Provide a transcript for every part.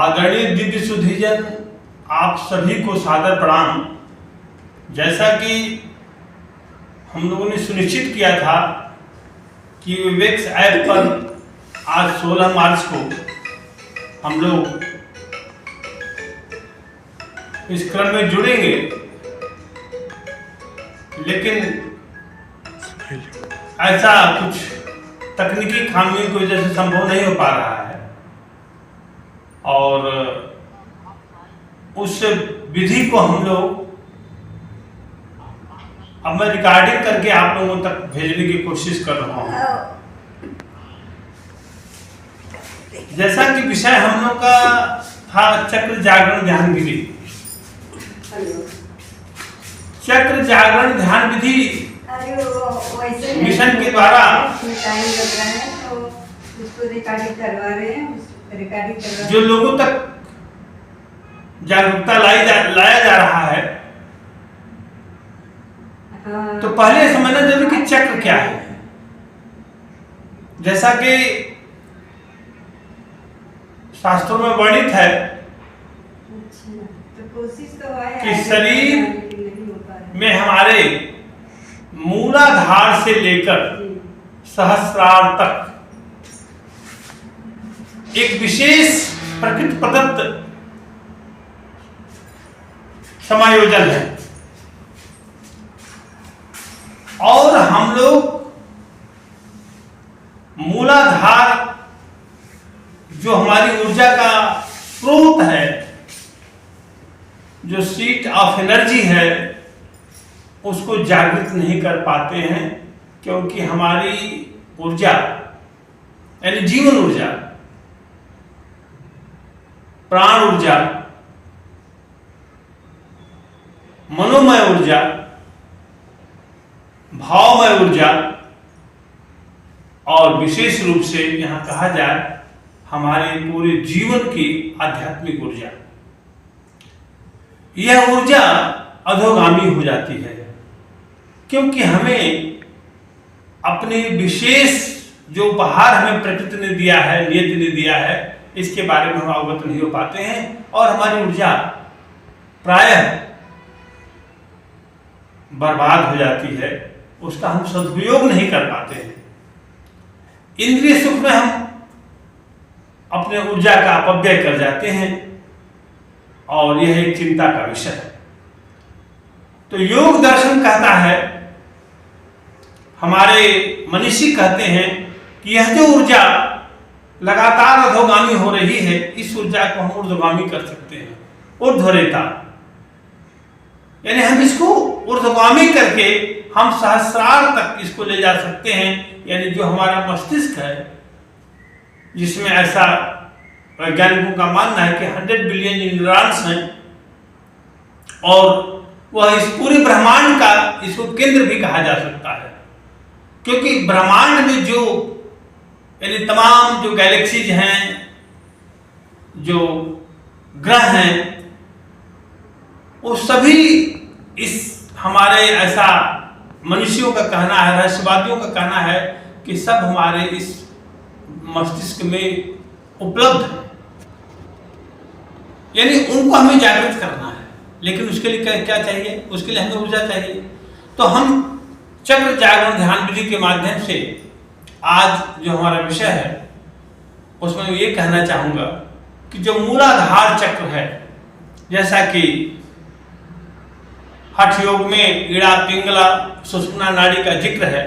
आदरणीय दिव्य सुधीजन, आप सभी को सादर प्रणाम। जैसा कि हम लोगों ने सुनिश्चित किया था कि विवेक्स ऐप पर आज 16 मार्च को हम लोग इस क्रम में जुड़ेंगे, लेकिन ऐसा कुछ तकनीकी खामियों की वजह से संभव नहीं हो पा रहा है और उस विधि को हम लोग अब मैं रिकॉर्डिंग करके आप लोगों तक भेजने की कोशिश कर रहा हूं। जैसा कि विषय हम लोग का था चक्र जागरण ध्यान विधि। चक्र जागरण ध्यान विधि मिशन के द्वारा जो लोगों तक जागरूकता लाया जा रहा है, तो पहले समझना जरूरी कि चक्र क्या है। जैसा कि शास्त्रों में वर्णित है कि शरीर में हमारे मूलाधार से लेकर सहस्रार तक एक विशेष प्रकृति प्रदत्त समायोजन है और हम लोग मूलाधार जो हमारी ऊर्जा का स्रोत है, जो सीट ऑफ एनर्जी है, उसको जागृत नहीं कर पाते हैं, क्योंकि हमारी ऊर्जा यानी जीवन ऊर्जा, प्राण ऊर्जा, मनोमय ऊर्जा, भावमय ऊर्जा और विशेष रूप से यहां कहा जाए हमारे पूरे जीवन की आध्यात्मिक ऊर्जा, यह ऊर्जा अधोगामी हो जाती है, क्योंकि हमें अपने विशेष जो उपहार हमें प्रकृति ने दिया है, नियति ने दिया है, इसके बारे में हम अवगत नहीं हो पाते हैं और हमारी ऊर्जा प्रायः बर्बाद हो जाती है, उसका हम सदुपयोग नहीं कर पाते हैं। इंद्रिय सुख में हम अपने ऊर्जा का अपव्यय कर जाते हैं और यह एक चिंता का विषय है। तो योग दर्शन कहता है, हमारे मनीषी कहते हैं कि यह जो ऊर्जा लगातार अधोगामी हो रही है, इस ऊर्जा को हम ऊर्ध्वगामी कर सकते हैं। ऊर्ध्वरेता यानी हम इसको ऊर्ध्वगामी करके हम सहस्रार तक इसको ले जा सकते हैं। यानी जो हमारा मस्तिष्क है, जिसमें ऐसा वैज्ञानिकों का मानना है कि 100 बिलियन न्यूरॉन्स हैं और वह इस पूरे ब्रह्मांड का इसको केंद्र भी कहा जा सकता है, क्योंकि ब्रह्मांड में जो यानी तमाम जो गैलेक्सीज हैं, जो ग्रह हैं, वो सभी इस हमारे ऐसा मनुष्यों का कहना है, रहस्यवादियों का कहना है कि सब हमारे इस मस्तिष्क में उपलब्ध है। यानी उनको हमें जागृत करना है, लेकिन उसके लिए क्या चाहिए? उसके लिए हमें ऊर्जा चाहिए। तो हम चक्र जागरण ध्यान विधि के माध्यम से आज जो हमारा विषय है उसमें मैं ये कहना चाहूंगा कि जो मूलाधार चक्र है, जैसा कि हठ योग में इड़ा पिंगला सुषुम्ना नाड़ी का जिक्र है,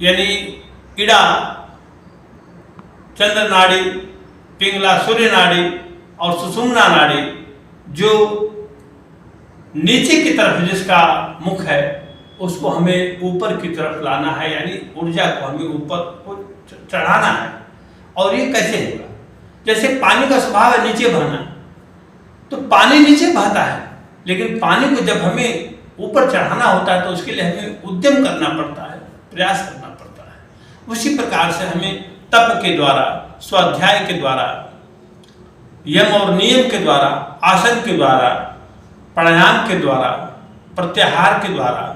यानी इड़ा चंद्र नाड़ी, पिंगला सूर्य नाड़ी और सुषुम्ना नाड़ी जो नीचे की तरफ जिसका मुख है, उसको हमें ऊपर की तरफ लाना है, यानी ऊर्जा को हमें ऊपर को चढ़ाना है। और ये कैसे होगा? जैसे पानी का स्वभाव है नीचे बहना, तो पानी नीचे बहता है, लेकिन पानी को जब हमें ऊपर चढ़ाना होता है तो उसके लिए हमें उद्यम करना पड़ता है, प्रयास करना पड़ता है। उसी प्रकार से हमें तप के द्वारा, स्वाध्याय के द्वारा, यम और नियम के द्वारा, आसन के द्वारा, प्राणायाम के द्वारा, प्रत्याहार के द्वारा,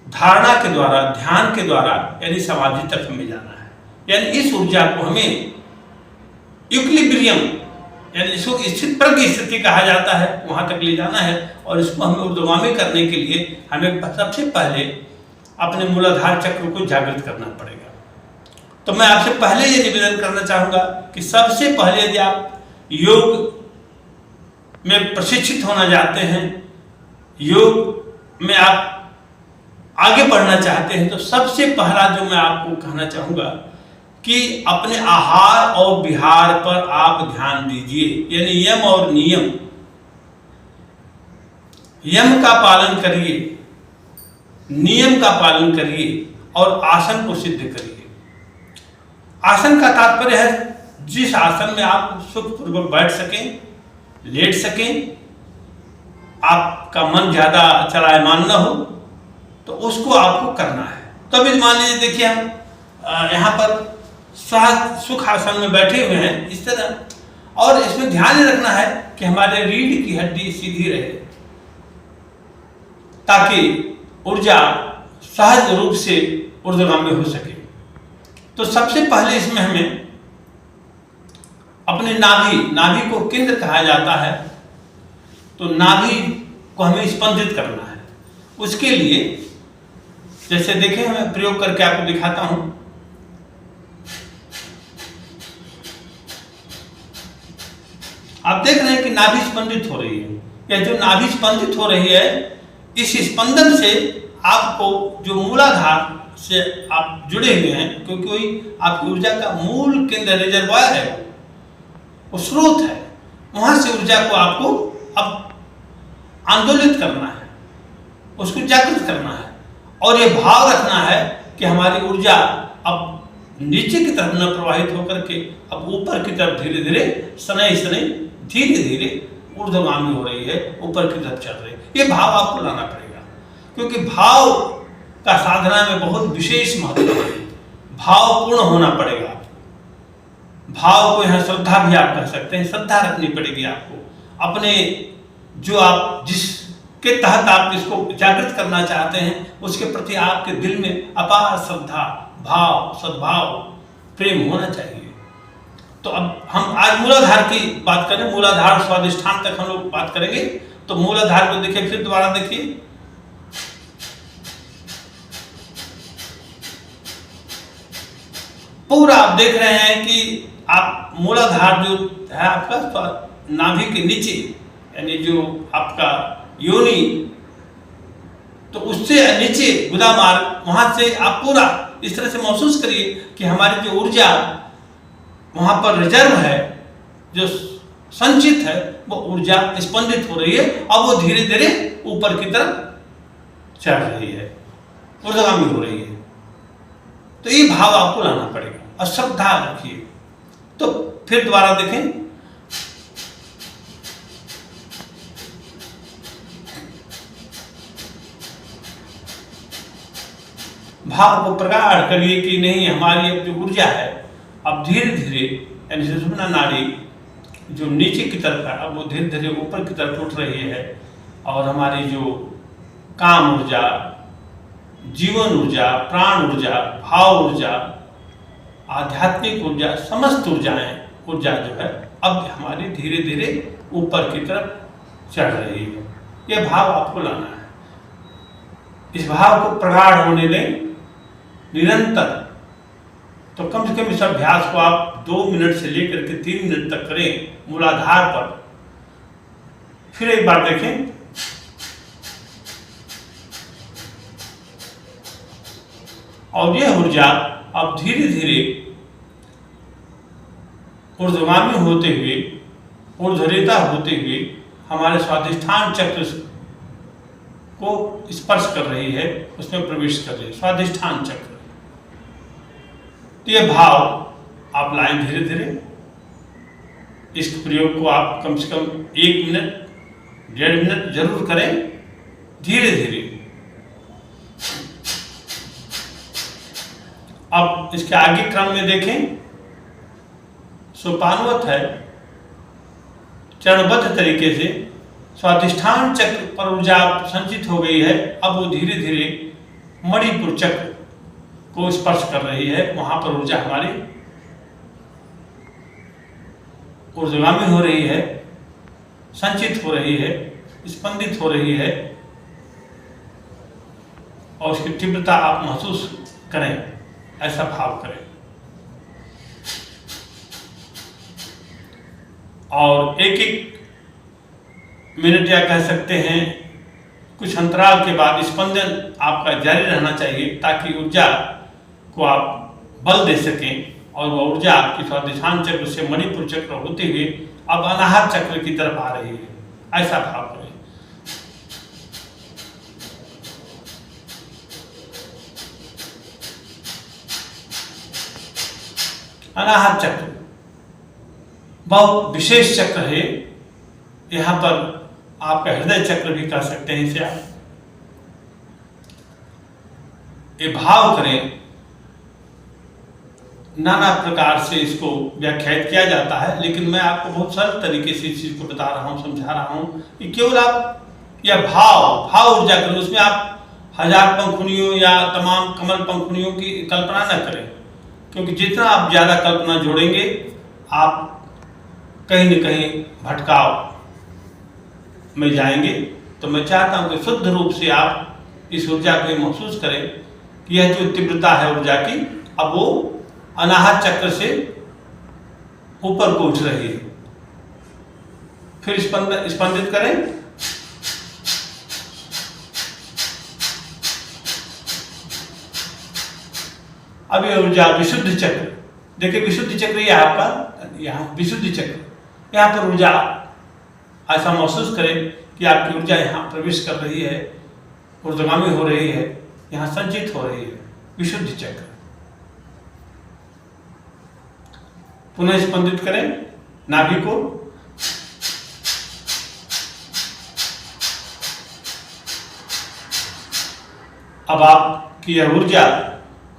धारणा के द्वारा, ध्यान के द्वारा, यानी समाधि तक हमें जाना है। यानी इस ऊर्जा को हमें इक्विलिब्रियम यानी इसको स्थित प्रज्ञ स्थिति कहा जाता है, वहां तक ले जाना है। और इसको हमें ऊर्ध्वगामी करने के लिए हमें सबसे पहले अपने मूलाधार चक्र को जागृत करना पड़ेगा। तो मैं आपसे पहले ये निवेदन करना चाहूंगा कि सबसे पहले यदि आप योग में प्रशिक्षित होना चाहते हैं, योग में आप आगे बढ़ना चाहते हैं, तो सबसे पहला जो मैं आपको कहना चाहूंगा कि अपने आहार और विहार पर आप ध्यान दीजिए। यानी यम और नियम, यम का पालन करिए, नियम का पालन करिए और आसन को सिद्ध करिए। आसन का तात्पर्य है जिस आसन में आप सुखपूर्वक बैठ सकें, लेट सकें, आपका मन ज्यादा चलायमान न हो, तो उसको आपको करना है। तो अभी मान लीजिए, देखिए हम यहाँ पर सहज सुख आसन में बैठे हुए हैं इस तरह, और इसमें ध्यान रखना है कि हमारे रीढ़ की हड्डी सीधी रहे ताकि ऊर्जा सहज रूप से ऊर्ध्वगामी हो सके। तो सबसे पहले इसमें हमें अपने नाभि को केंद्र कहा जाता है, तो नाभि को हमें स्पंदित करना है। उसके लिए जैसे देखें, मैं प्रयोग करके आपको दिखाता हूं। आप देख रहे हैं कि नाभि स्पंदित हो रही है। यह जो नाभि स्पंदित हो रही है, इस स्पंदन से आपको जो मूलाधार से आप जुड़े हुए हैं, क्योंकि आपकी ऊर्जा का मूल केंद्र रिजर्वायर है, वो स्रोत है, वहां से ऊर्जा को आपको अब आंदोलित करना है, उसको जागृत करना है और ये भाव रखना है कि हमारी ऊर्जा अब नीचे की तरफ न प्रवाहित होकर के अब ऊपर की तरफ धीरे धीरे शनै शनै धीरे धीरे ऊर्ध्वगामी हो रही है, ऊपर की तरफ चल रही है। ये भाव आपको लाना पड़ेगा, क्योंकि भाव का साधना में बहुत विशेष महत्व है। भाव पूर्ण होना पड़ेगा। भाव को यहाँ श्रद्धा भी आप कह सकते हैं, श्रद्धा रखनी पड़ेगी आपको अपने, जो आप जिसके तहत आप इसको जागृत करना चाहते हैं उसके प्रति आपके दिल में अपार श्रद्धा, भाव, सद्भाव, प्रेम होना चाहिए। तो अब हम आज मूलाधार की बात करें, मूलाधार स्वादिष्ठान तक हम लोग बात करेंगे। तो मूलाधार को देखिए, फिर दोबारा देखिए, पूरा आप देख रहे हैं कि आप मूलाधार जो है आपका नाभि के नीचे, यानी जो आपका योनि, तो उससे नीचे गुदा मार्ग, वहां से आप पूरा इस तरह से महसूस करिए कि हमारी जो ऊर्जा वहां पर रिजर्व है, जो संचित है, वो ऊर्जा स्पंदित हो रही है और वो धीरे धीरे ऊपर की तरफ चढ़ रही है, ऊर्ध्वगामी हो रही है। तो ये भाव आपको लाना पड़ेगा और श्रद्धा रखिए। तो फिर दोबारा देखें, भाव को प्रगाढ़ करिए कि नहीं, हमारी अब जो ऊर्जा है अब धीरे धीरे, यानी सुषुम्ना नाड़ी जो नीचे की तरफ है अब वो धीरे धीरे ऊपर की तरफ उठ रही है, और हमारी जो काम ऊर्जा, जीवन ऊर्जा, प्राण ऊर्जा, भाव ऊर्जा, आध्यात्मिक ऊर्जा, समस्त ऊर्जा जो है अब हमारी धीरे धीरे ऊपर की तरफ चढ़ रही है। यह भाव आपको लाना है। इस भाव को प्रगाढ़ होने दें निरंतर। तो कम से कम इस अभ्यास को आप 2 मिनट से लेकर के 3 मिनट तक करें मूलाधार पर। फिर एक बार देखें, और यह ऊर्जा अब धीरे धीरे ऊर्ध्वगामी होते हुए, ऊर्ध्वरेता होते हुए हमारे स्वादिष्ठान चक्र को स्पर्श कर रही है, उसमें प्रवेश कर रही है, स्वादिष्ठान चक्र। तो यह भाव आप लाएं धीरे धीरे। इस प्रयोग को आप कम से कम 1 मिनट, 1.5 मिनट जरूर करें, धीरे धीरे। अब इसके आगे क्रम में देखें, सोपानवत है, चरणबद्ध तरीके से स्वादिष्ठान चक्र पर ऊर्जा संचित हो गई है। अब वो धीरे धीरे मणिपुर चक्र को स्पर्श कर रही है, वहां पर ऊर्जा हमारी ऊर्ध्वगामी हो रही है, संचित हो रही है, स्पंदित हो रही है, और उसकी तीव्रता आप महसूस करें, ऐसा भाव करें। और एक एक मिनट या कह सकते हैं कुछ अंतराल के बाद स्पंदन आपका जारी रहना चाहिए, ताकि ऊर्जा को आप बल दे सकें और वह ऊर्जा आपकी स्वादिष्ठान चक्र से मणिपुर चक्र होते हुए अब अनाहत चक्र की तरफ आ रही है, ऐसा भाव करें। अनाहत चक्र बहुत विशेष चक्र है। यहां पर आपका हृदय चक्र भी कह सकते हैं इसे आप। ये भाव करें, नाना प्रकार से इसको व्याख्यायित किया जाता है, लेकिन मैं आपको बहुत सरल तरीके से इस चीज को बता रहा हूं, समझा रहा हूं कि केवल आप यह भाव ऊर्जा करें, उसमें आप 1000 पंखुड़ियों या तमाम कमल पंखुड़ियों की कल्पना न करें, क्योंकि जितना आप ज्यादा कल्पना जोड़ेंगे आप कहीं न कहीं भटकाव में जाएंगे। तो मैं चाहता हूं कि शुद्ध रूप से आप इस ऊर्जा को महसूस करें कि यह जो तीव्रता है ऊर्जा की, अब वो अनाहत चक्र से ऊपर को उठ रही है। फिर स्पंदित करें। अब ये ऊर्जा विशुद्ध चक्र, देखिए विशुद्ध चक्र ये आपका, यहाँ विशुद्ध चक्र, यहाँ पर ऊर्जा ऐसा महसूस करें कि आपकी ऊर्जा यहाँ प्रवेश कर रही है, ऊर्ध्वगामी हो रही है, यहाँ संचित हो रही है, विशुद्ध चक्र। पुनः स्पंदित करें नाभि को। अब आपकी यह ऊर्जा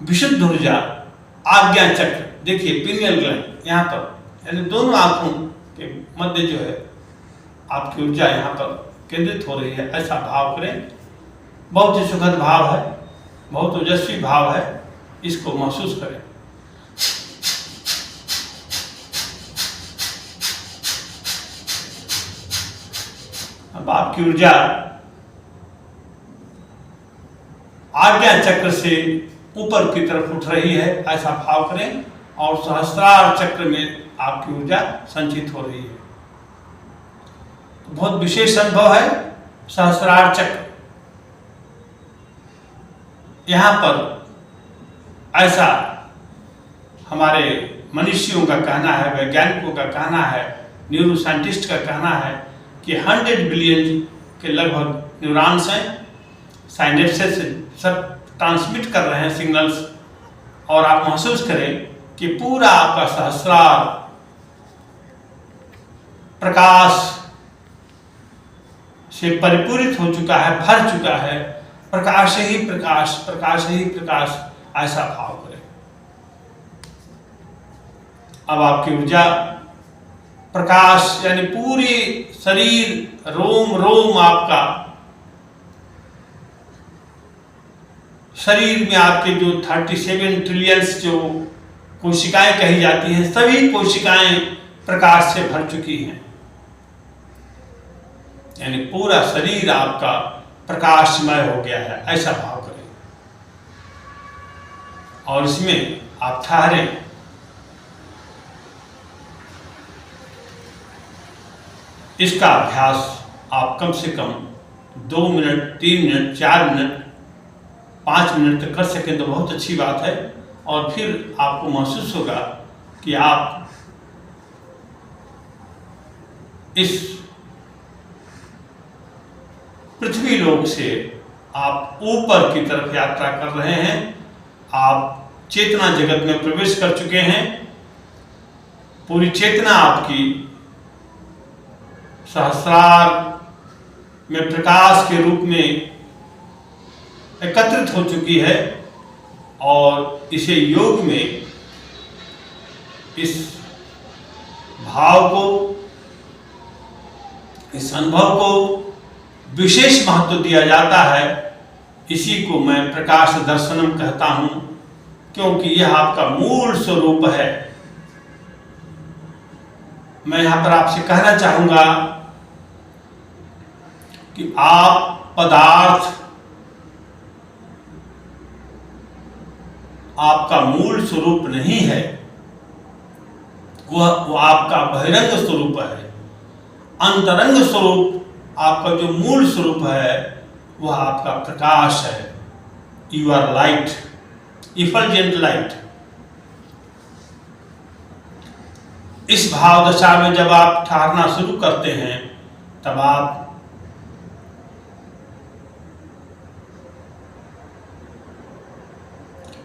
विशुद्ध ऊर्जा आज्ञा चक्र, देखिए पिनियल ग्लैंड यहाँ पर, यानी दोनों आंखों के मध्य जो है आपकी ऊर्जा यहाँ पर केंद्रित हो रही है, ऐसा भाव करें। बहुत ही सुखद भाव है, बहुत ओजस्वी भाव है, इसको महसूस करें। अब आपकी ऊर्जा आज्ञा चक्र से ऊपर की तरफ उठ रही है, ऐसा भाव करें, और सहस्त्रार चक्र में आपकी ऊर्जा संचित हो रही है। तो बहुत विशेष अनुभव है सहस्त्रार चक्र। यहां पर ऐसा हमारे मनुष्यों का कहना है, वैज्ञानिकों का कहना है, न्यूरो साइंटिस्ट का कहना है कि 100 बिलियन के लगभग न्यूरॉन्स हैं, साइनेप्सेस सब ट्रांसमिट कर रहे हैं सिग्नल्स, और आप महसूस करें कि पूरा आपका सहस्रार प्रकाश से परिपूरित हो चुका है, भर चुका है, प्रकाश ही प्रकाश, प्रकाश ही प्रकाश, ऐसा भाव करें। अब आपकी ऊर्जा प्रकाश यानी पूरी शरीर, रोम रोम आपका, शरीर में आपके जो 37 ट्रिलियंस जो कोशिकाएं कही जाती हैं, सभी कोशिकाएं प्रकाश से भर चुकी हैं, यानी पूरा शरीर आपका प्रकाशमय हो गया है, ऐसा भाव करें। और इसमें आप ठहरें। इसका अभ्यास आप कम से कम 2 मिनट, 3 मिनट, 4 मिनट, 5 मिनट तक कर सकें तो बहुत अच्छी बात है। और फिर आपको महसूस होगा कि आप इस पृथ्वी लोक से आप ऊपर की तरफ यात्रा कर रहे हैं, आप चेतना जगत में प्रवेश कर चुके हैं। पूरी चेतना आपकी सहस्रार में प्रकाश के रूप में एकत्रित हो चुकी है, और इसे योग में इस भाव को, इस अनुभव को विशेष महत्व दिया जाता है। इसी को मैं प्रकाश दर्शनम कहता हूं, क्योंकि यह आपका मूल स्वरूप है। मैं यहाँ पर आपसे कहना चाहूँगा कि आप पदार्थ आपका मूल स्वरूप नहीं है, वो आपका बहिरंग स्वरूप है। अंतरंग स्वरूप आपका जो मूल स्वरूप है वह आपका प्रकाश है। You are light, effulgent light. इस भाव दशा में जब आप ठहरना शुरू करते हैं तब आप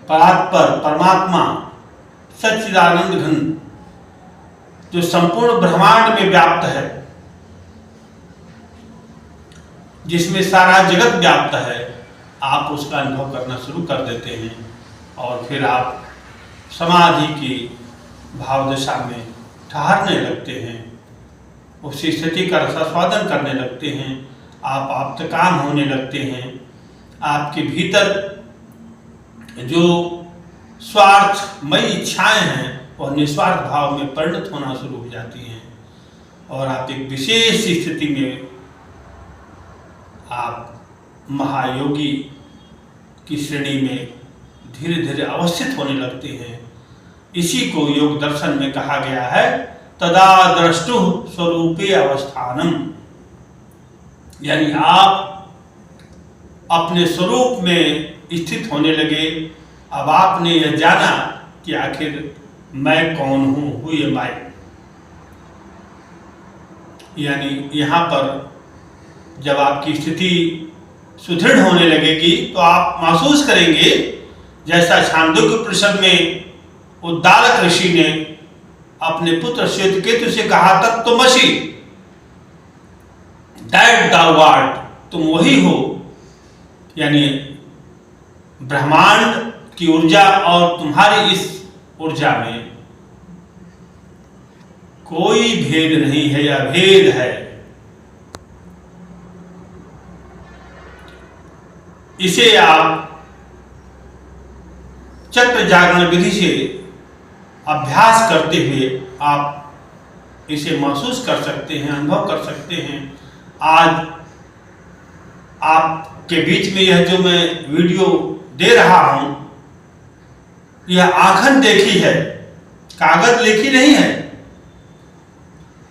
परात्पर परमात्मा सच्चिदानंद घन जो संपूर्ण ब्रह्मांड में व्याप्त है, जिसमें सारा जगत व्याप्त है, आप उसका अनुभव करना शुरू कर देते हैं और फिर आप समाधि की भाव दशा में ठहरने लगते हैं, उसी स्थिति का रसास्वादन करने लगते हैं। आप आप्तकाम होने लगते हैं। आपके भीतर जो स्वार्थमयी इच्छाएं हैं वह निस्वार्थ भाव में परिणत होना शुरू हो जाती हैं और आप एक विशेष स्थिति में आप महायोगी की श्रेणी में धीरे धीरे अवस्थित होने लगते हैं। इसी को योग दर्शन में कहा गया है तदा द्रष्टु स्वरूपे अवस्थानम, यानी आप अपने स्वरूप में स्थित होने लगे। अब आपने यह जाना कि आखिर मैं कौन हूं, हु एम आई। यानी यहाँ पर जब आपकी स्थिति सुदृढ़ होने लगेगी तो आप महसूस करेंगे जैसा छांदोग्य उपनिषद में उद्दालक ऋषि ने अपने पुत्र श्वेतकेतु से कहा तत्त्वमसि, दैट thou art, तुम वही हो। यानी ब्रह्मांड की ऊर्जा और तुम्हारी इस ऊर्जा में कोई भेद नहीं है, या भेद है। इसे आप चक्र जागरण विधि से अभ्यास करते हुए आप इसे महसूस कर सकते हैं, अनुभव कर सकते हैं। आज आपके बीच में यह जो मैं वीडियो दे रहा हूं, यह आंखन देखी है, कागज लेखी नहीं है।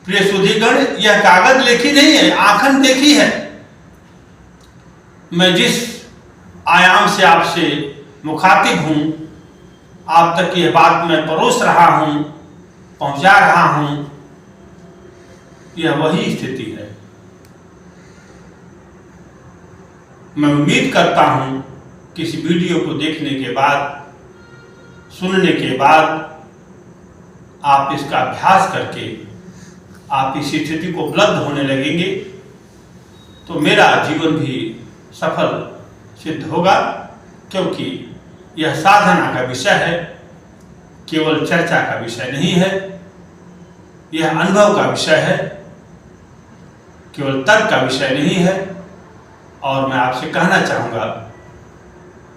प्रिय सुधीगण, यह कागज लेखी नहीं है, आंखन देखी है। मैं जिस आयाम से आपसे मुखातिब हूं, आप तक यह बात मैं परोस रहा हूं, पहुंचा रहा हूं, यह वही स्थिति है। मैं उम्मीद करता हूं कि इस वीडियो को देखने के बाद, सुनने के बाद आप इसका अभ्यास करके आप इस स्थिति को उपलब्ध होने लगेंगे तो मेरा जीवन भी सफल सिद्ध होगा, क्योंकि यह साधना का विषय है, केवल चर्चा का विषय नहीं है। यह अनुभव का विषय है, केवल तर्क का विषय नहीं है। और मैं आपसे कहना चाहूँगा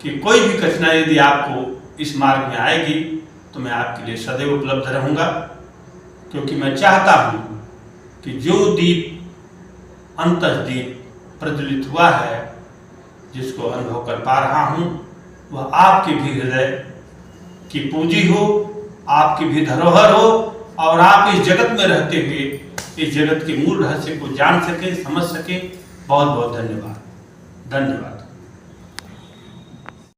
कि कोई भी कठिनाई यदि आपको इस मार्ग में आएगी तो मैं आपके लिए सदैव उपलब्ध रहूँगा, क्योंकि मैं चाहता हूँ कि जो दीप अंतर्दीप प्रज्वलित हुआ है, जिसको अनुभव कर पा रहा हूँ, वह आपके भी हृदय की पूंजी हो, आपकी भी धरोहर हो, और आप इस जगत में रहते हुए इस जगत के मूल रहस्य को जान सके, समझ सके। बहुत बहुत धन्यवाद। धन्यवाद।